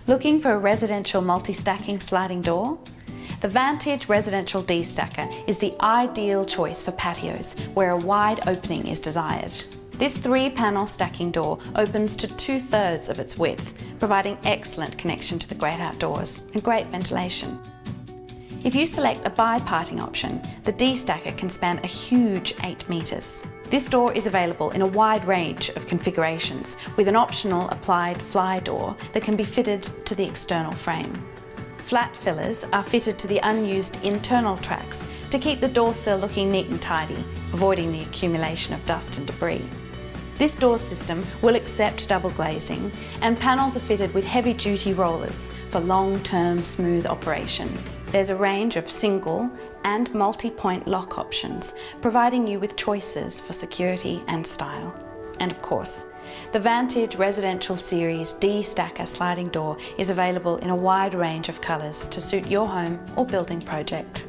Looking for a residential multi-stacking sliding door? The Vantage Residential DStacker is the ideal choice for patios where a wide opening is desired. This 3-panel stacking door opens to 2/3 of its width, providing excellent connection to the great outdoors and great ventilation. If you select a bi-parting option, the DStacker can span a huge 8 metres. This door is available in a wide range of configurations, with an optional applied fly door that can be fitted to the external frame. Flat fillers are fitted to the unused internal tracks to keep the door sill looking neat and tidy, avoiding the accumulation of dust and debris. This door system will accept double glazing, and panels are fitted with heavy-duty rollers for long-term smooth operation. There's a range of single and multi-point lock options, providing you with choices for security and style. And of course, the Vantage Residential Series DStacker sliding door is available in a wide range of colours to suit your home or building project.